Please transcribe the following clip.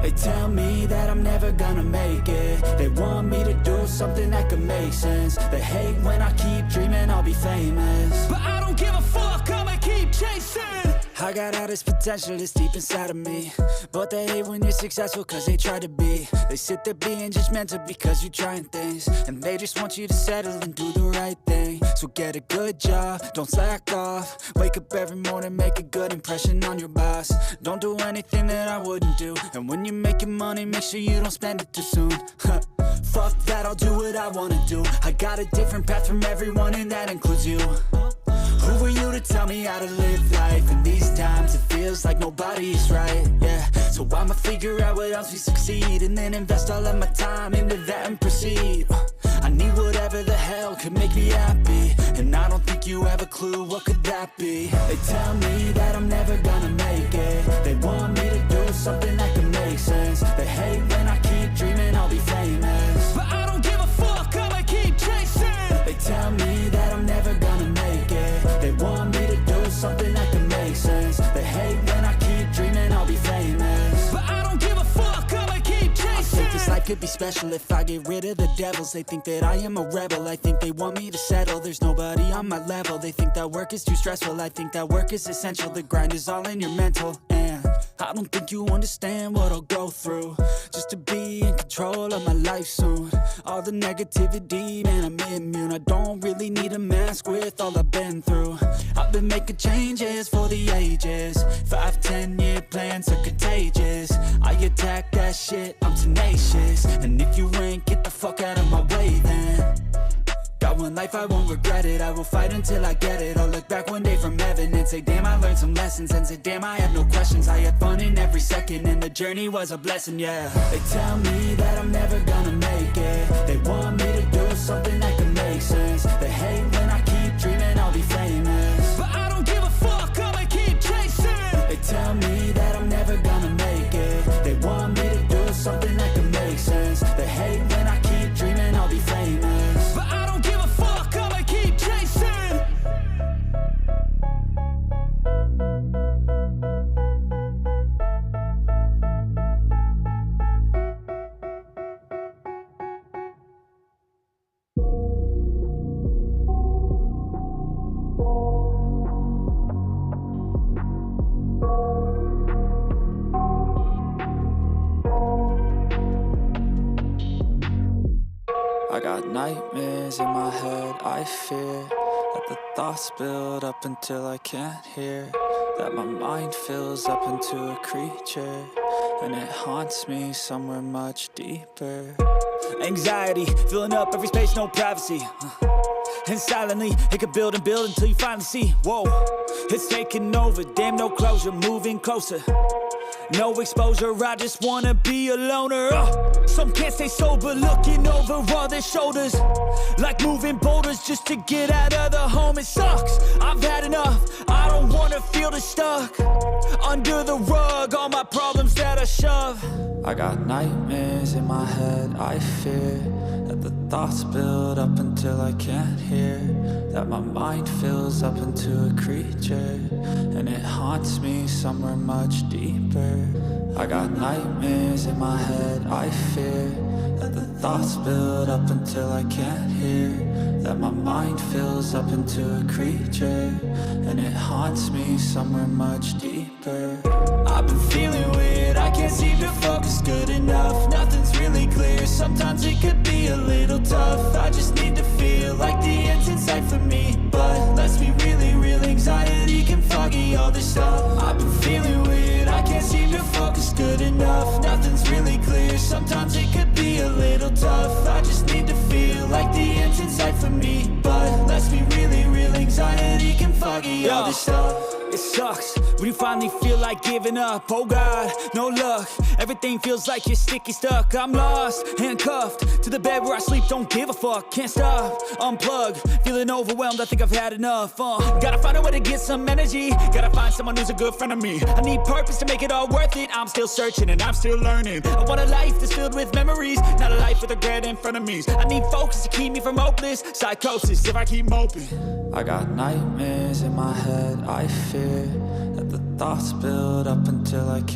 They tell me that I'm never gonna make it. They want me to do something that could make sense. They hate when I keep dreaming I'll be famous, but I don't give a fuck, I'ma keep chasing. I got all this potential that's deep inside of me, but they hate when you're successful cause they try to be. They sit there being judgmental because you're trying things, and they just want you to settle and do the right thing. So get a good job, don't slack off. Wake up every morning, make a good impression on your boss. Don't do anything that I wouldn't do, and when you're making money, make sure you don't spend it too soon. Fuck that, I'll do what I wanna do. I got a different path from everyone, and that includes you. Who are you to tell me how to live life? In these times it feels like nobody is right, yeah. So I'ma figure out what else we succeed, and then invest all of my time into that and proceed. I need whatever the hell could make me happy, and I don't think you have a clue what could that be. They tell me that I'm never gonna make it. They want me to do something that could make sense. They hate when I keep dreaming I'll be famous, but I don't give a fuck, I'ma keep chasing. They tell me that I'm never gonna make it. They want me to do something that can make sense. They hate when I keep dreaming I'll be famous, but I don't give a fuck, I'ma keep chasing. I think this life could be special if I get rid of the devils. They think that I am a rebel, I think they want me to settle. There's nobody on my level. They think that work is too stressful, I think that work is essential. The grind is all in your mental, and I don't think you understand what I'll go through just to be in control of my life soon. All the negativity, man, I'm immune. I don't really need a mask with all I've been through. I've been making changes for the ages. 5-10 year plans are contagious. I attack that shit, I'm tenacious. And if you ain't, get the fuck out of my way then. Got one life, I won't regret it. I will fight until I get it. I'll look back one day from heaven and say damn, I learned some lessons, and say damn, I have no questions. I had fun in every second, and the journey was a blessing, yeah. They tell me that I'm never gonna make it. They want me to do something that can make sense. They hate when I keep dreaming I'll be famous, but I don't give a fuck, I'ma keep chasing. They tell me that I'm never gonna make it. They want me to do something that can make sense. They hate when I keep dreaming I'll be famous, but I don't give a fuck, I'ma keep chasing. I got nightmares in my head, I fear that the thoughts build up until I can't hear, that my mind fills up into a creature, and it haunts me somewhere much deeper. Anxiety, filling up every space, no privacy. And silently, it could build and build until you finally see, whoa, it's taking over, damn, no closure, moving closer. No exposure, I just wanna be a loner. Some can't stay sober, looking over all their shoulders, like moving boulders just to get out of the home. It sucks, I've had enough, I don't wanna feel the stuck under the rug, all my problems that I shove. I got nightmares in my head, I fear that the thoughts build up until I can't hear, that my mind fills up into a creature, and it haunts me somewhere much deeper. I got nightmares in my head, I fear that the thoughts build up until I can't hear, that my mind fills up into a creature, and it haunts me somewhere much deeper. I've been feeling weird, I can't seem to focus good enough. Nothing's really clear, sometimes it could be a little tough. I just need to feel like the end's in sight for me, but let's be really real, anxiety can foggy all this stuff. I've been feeling weird, I can't seem to focus good enough. Nothing's really clear, sometimes it could be a little tough. I just need to feel like the end's in sight for me, but let's be really real, anxiety can foggy all this stuff. It sucks when you finally feel like giving up. Oh God, no luck, everything feels like you're sticky stuck. I'm lost, handcuffed to the bed where I sleep, don't give a fuck. Can't stop, unplug, feeling overwhelmed, I think I've had enough. Gotta find a way to get some energy, gotta find someone who's a good friend of me. I need purpose to make it all worth it, I'm still searching and I'm still learning. I want a life that's filled with memories, not a life with regret and frenemies. I need focus to keep me from hopeless psychosis if I keep moping. I got nightmares in my head, I fear that the thoughts build up until I can't